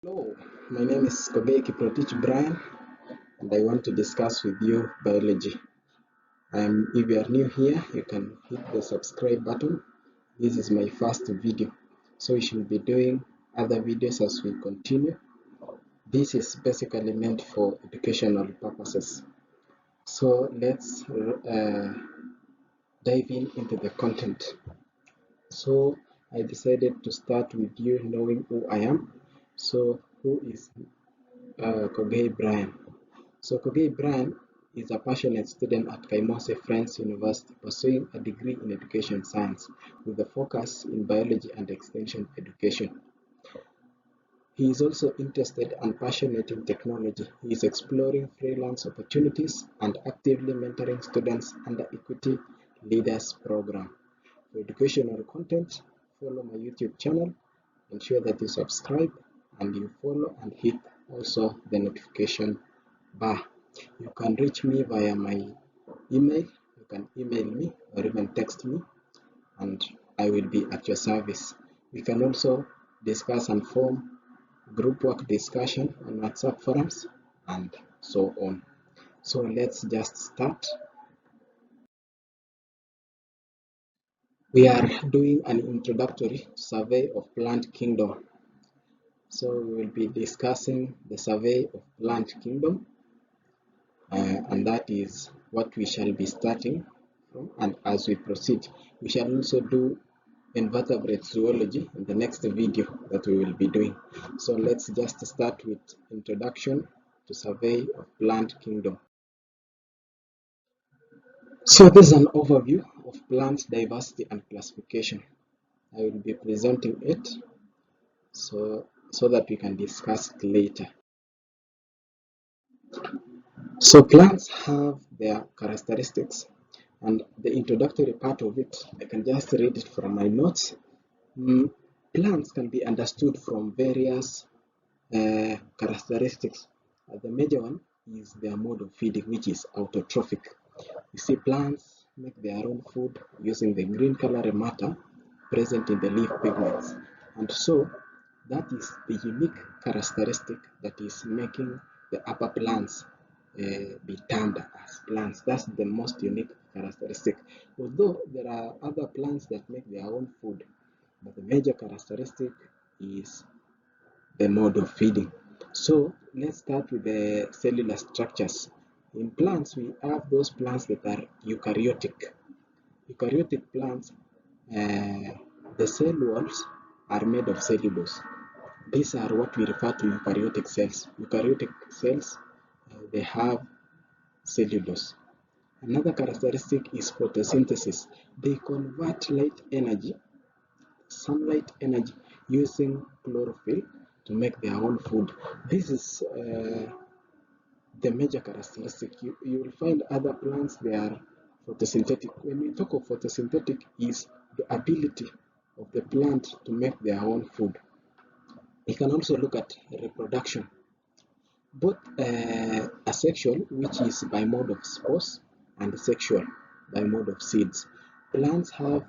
Hello, my name is Kogei Brian, and I want to discuss with you biology. If you are new here, you can hit the subscribe button. This is my first video, so we should be doing other videos as we continue. This is basically meant for educational purposes. So let's dive into the content. So I decided to start with you knowing who I am. So who is Kogei Brian? So Kogei Brian is a passionate student at Ferns University pursuing a degree in education science with a focus in biology and extension education. He is also interested and passionate in technology. He is exploring freelance opportunities and actively mentoring students under Equity Leaders Program. For educational content, follow my YouTube channel. Ensure that you subscribe and you follow and hit also the notification bar. You can reach me via my email. You can email me or even text me, and I will be at your service. We can also discuss and form group work discussion on WhatsApp forums and so on. So let's just start. We are doing an introductory survey of plant kingdom. So we will be discussing the survey of plant kingdom, and that is what we shall be starting from. And as we proceed, we shall also do invertebrate zoology in the next video that we will be doing. So let's just start with introduction to survey of plant kingdom. So this is an overview of plant diversity and classification. I will be presenting it so that we can discuss it later. So plants have their characteristics, and the introductory part of it, I can just read it from my notes. Plants can be understood from various characteristics. The major one is their mode of feeding, which is autotrophic. You see, plants make their own food using the green coloring matter present in the leaf pigments, and so that is the unique characteristic that is making the upper plants be termed as plants. That's the most unique characteristic. Although there are other plants that make their own food, but the major characteristic is the mode of feeding. So let's start with the cellular structures. In plants, we have those plants that are eukaryotic. Eukaryotic plants, the cell walls are made of cellulose. These are what we refer to eukaryotic cells. Eukaryotic cells, they have cellulose. Another characteristic is photosynthesis. They convert sunlight energy, using chlorophyll to make their own food. This is the major characteristic. You will find other plants, they are photosynthetic. When we talk of photosynthetic, is the ability of the plant to make their own food. You can also look at reproduction. Both asexual, which is by mode of spores, and sexual, by mode of seeds. Plants have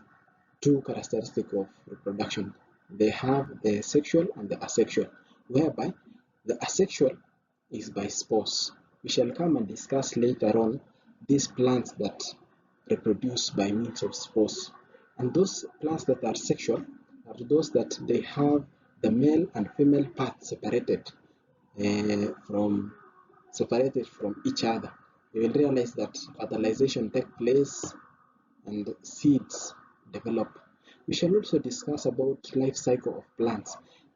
two characteristics of reproduction. They have the sexual and the asexual, whereby the asexual is by spores. We shall come and discuss later on these plants that reproduce by means of spores. And those plants that are sexual are those that they have the male and female parts separated from each other. You will realize that fertilization takes place and seeds develop. We shall also discuss about life cycle of plants.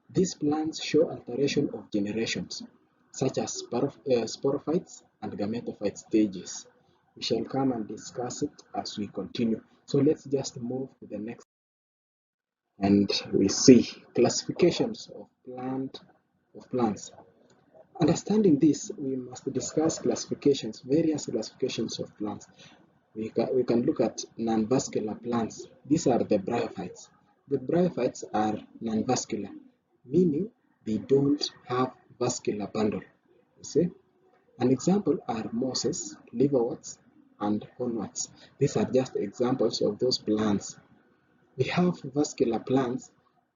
These plants show alteration of generations, such as sporophytes and gametophyte stages. We shall come and discuss it as we continue. So let's just move to the next, and we see classifications of plants. Understanding this, we must discuss various classifications of plants. We can look at non-vascular plants. These are the bryophytes. The bryophytes are non-vascular, meaning they don't have vascular bundle. You see? An example are mosses, liverworts, and hornworts. These are just examples of those plants. We have vascular plants.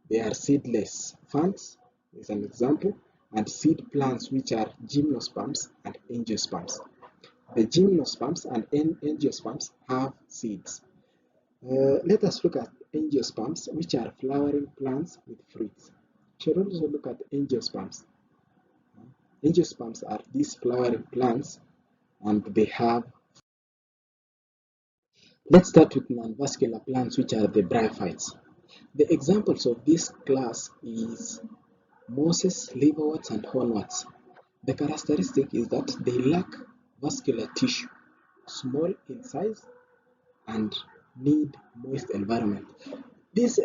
They are seedless. Ferns is an example. and seed plants, which are gymnosperms and angiosperms. The gymnosperms and angiosperms have seeds. Let us look at angiosperms, which are flowering plants with fruits. We should also look at angiosperms. Angiosperms are these flowering plants and they have. Let's start with non-vascular plants, which are the bryophytes. The examples of this class is mosses, liverworts, and hornworts. The characteristic is that they lack vascular tissue, small in size, and need moist environment. These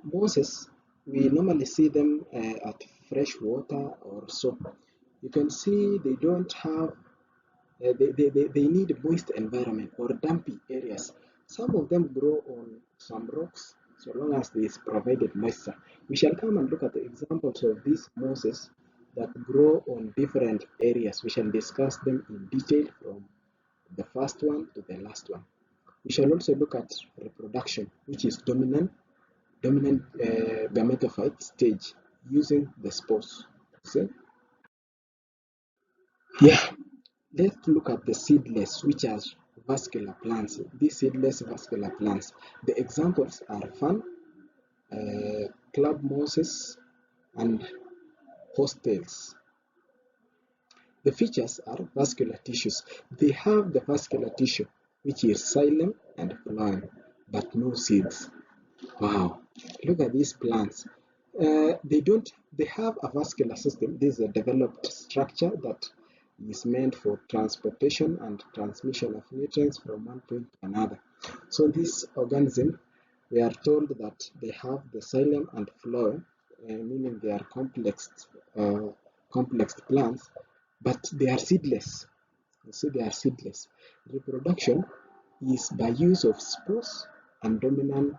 mosses, we normally see them at fresh water or so. You can see they don't have, they need moist environment or dumpy areas. Some of them grow on some rocks so long as there is provided moisture. We shall come and look at the examples of these mosses that grow on different areas. We shall discuss them in detail from the first one to the last one. We shall also look at reproduction, which is dominant gametophyte stage using the spores. See? Yeah, let's look at the seedless, which are vascular plants. These seedless vascular plants. The examples are fern, club mosses, and hostels. The features are vascular tissues. They have the vascular tissue, which is xylem and phloem, but no seeds. Wow, look at these plants. They have a vascular system. This is a developed structure that is meant for transportation and transmission of nutrients from one point to another. So this organism, we are told that they have the xylem and phloem, meaning they are complex plants, but they are seedless. You see, they are seedless. Reproduction is by use of spores and dominant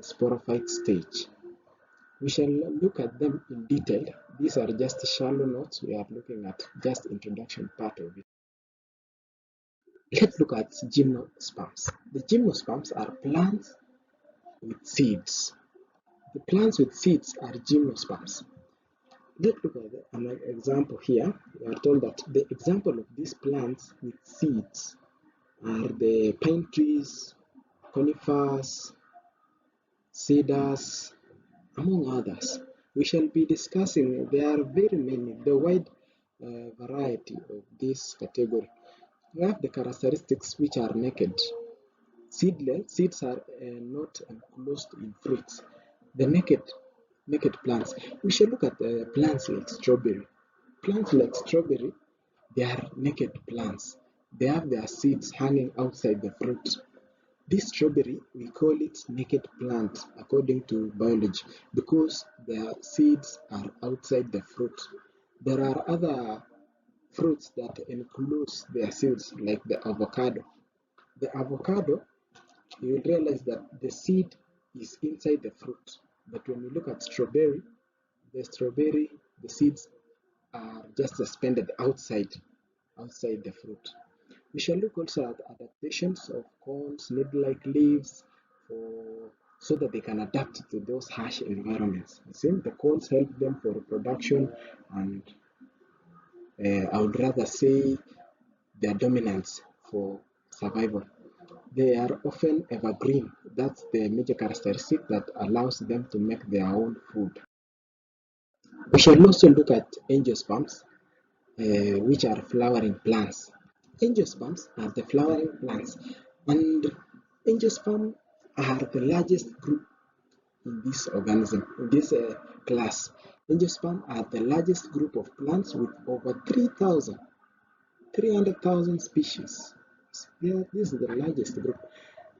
sporophyte stage. We shall look at them in detail. These are just shallow notes. We are looking at just introduction part of it. Let's look at gymnosperms. The gymnosperms are plants with seeds. The plants with seeds are gymnosperms. Let's look at an example here. We are told that the example of these plants with seeds are the pine trees, conifers, cedars, among others. We shall be discussing, there are very many, the wide variety of this category. We have the characteristics which are naked. Seeds are not enclosed in fruits. The naked plants. We shall look at plants like strawberry. Plants like strawberry, they are naked plants. They have their seeds hanging outside the fruit. This strawberry, we call it naked plant according to biology because their seeds are outside the fruit. There are other fruits that enclose their seeds like the avocado. The avocado, you will realize that the seed is inside the fruit. But when you look at strawberry, the seeds are just suspended outside the fruit. We shall look also at adaptations of corns, needle-like leaves, so that they can adapt to those harsh environments. See, the corns help them for reproduction, and I would rather say their dominance for survival. They are often evergreen. That's the major characteristic that allows them to make their own food. We shall also look at angiosperms, which are flowering plants. Angiosperms are the flowering plants, and angiosperms are the largest group in this organism, in this class. Angiosperms are the largest group of plants with over 300,000 species. Yeah, this is the largest group.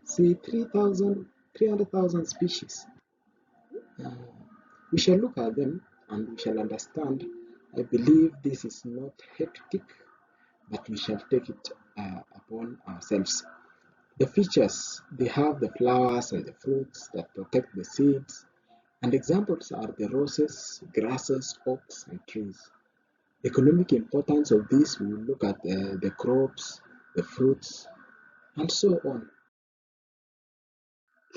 See, 300,000 species. Uh, we shall look at them and we shall understand. I believe this is not hectic, but we shall take it upon ourselves. The features, they have the flowers and the fruits that protect the seeds, and examples are the roses, grasses, oaks, and trees. Economic importance of this, we will look at the crops, the fruits, and so on.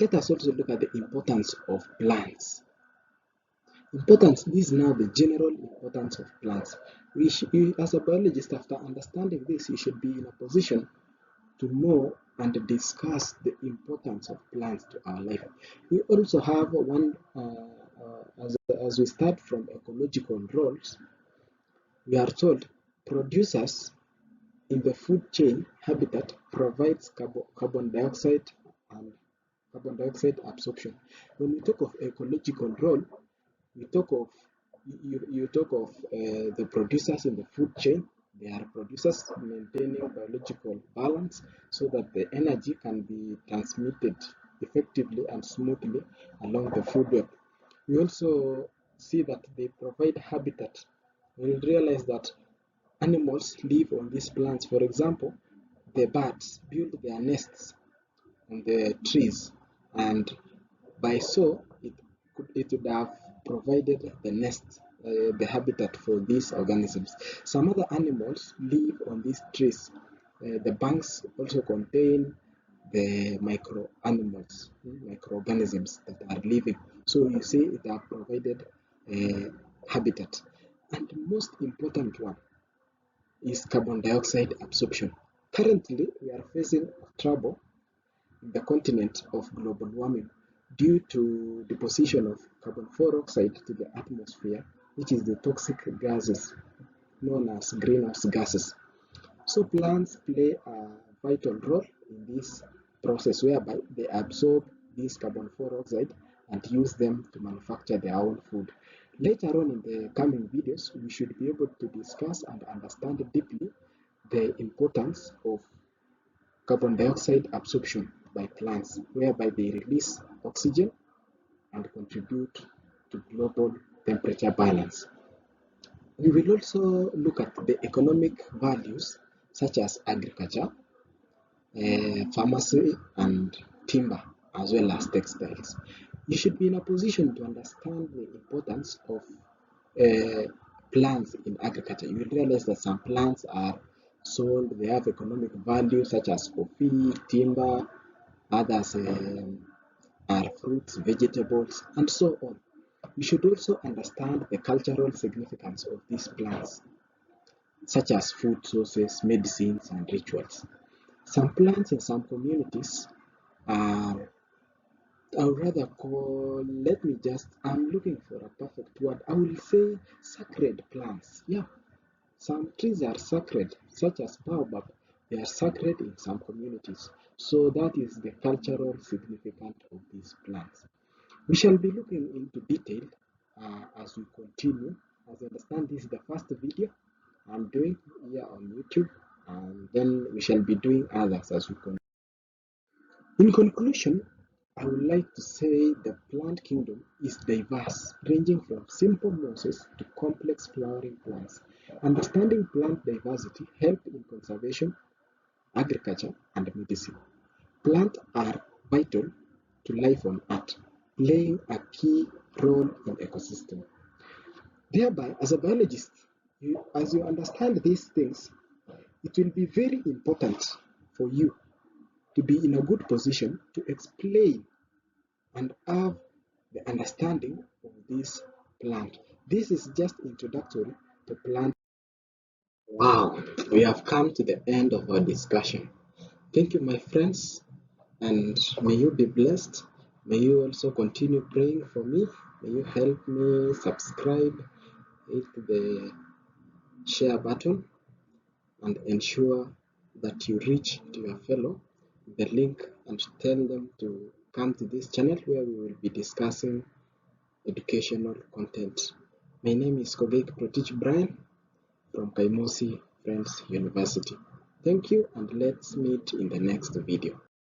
Let us also look at the importance of plants. Importance. This is now the general importance of plants. As a biologist, after understanding this, you should be in a position to know and discuss the importance of plants to our life. We also have one, as we start from ecological roles, we are told producers in the food chain habitat provides carbon dioxide and carbon dioxide absorption. When we talk of ecological role, we talk of you talk of the producers in the food chain. They are producers maintaining biological balance so that the energy can be transmitted effectively and smoothly along the food web. We also see that they provide habitat. We realize that animals live on these plants. For example, the birds build their nests on the trees, and by so it would have provided the nest, the habitat for these organisms. Some other animals live on these trees. The banks also contain the micro animals, microorganisms that are living. So you see, it have provided a habitat. And the most important one is carbon dioxide absorption. Currently, we are facing trouble in the continent of global warming due to deposition of carbon dioxide to the atmosphere, which is the toxic gases known as greenhouse gases. So plants play a vital role in this process whereby they absorb this carbon dioxide and use them to manufacture their own food. Later on in the coming videos, we should be able to discuss and understand deeply the importance of carbon dioxide absorption by plants, whereby they release oxygen and contribute to global temperature balance. We will also look at the economic values such as agriculture, pharmacy, and timber, as well as textiles. You should be in a position to understand the importance of plants in agriculture. You will realize that some plants are sold, they have economic value such as coffee, timber, others are fruits, vegetables, and so on. You should also understand the cultural significance of these plants, such as food sources, medicines, and rituals. Some plants in some communities are, I would rather call, let me just, I'm looking for a perfect word. I will say sacred plants. Yeah, some trees are sacred, such as baobab. They are sacred in some communities. So that is the cultural significance of these plants. We shall be looking into detail as we continue. As I understand, this is the first video I'm doing here on YouTube, and then we shall be doing others as we continue. In conclusion, I would like to say the plant kingdom is diverse, ranging from simple mosses to complex flowering plants. Understanding plant diversity helps in conservation, agriculture, and medicine. Plants are vital to life on Earth, playing a key role in ecosystem. Thereby, as a biologist, as you understand these things, it will be very important for you to be in a good position to explain and have the understanding of this plant. This is just introductory to plant. Wow, we have come to the end of our discussion. Thank you, my friends, and may you be blessed. May you also continue praying for me. May you help me subscribe, hit the share button, and ensure that you reach to your fellow the link and tell them to come to this channel where we will be discussing educational content. My name is Kogei Brian from Kaimosi Friends University. Thank you, and let's meet in the next video.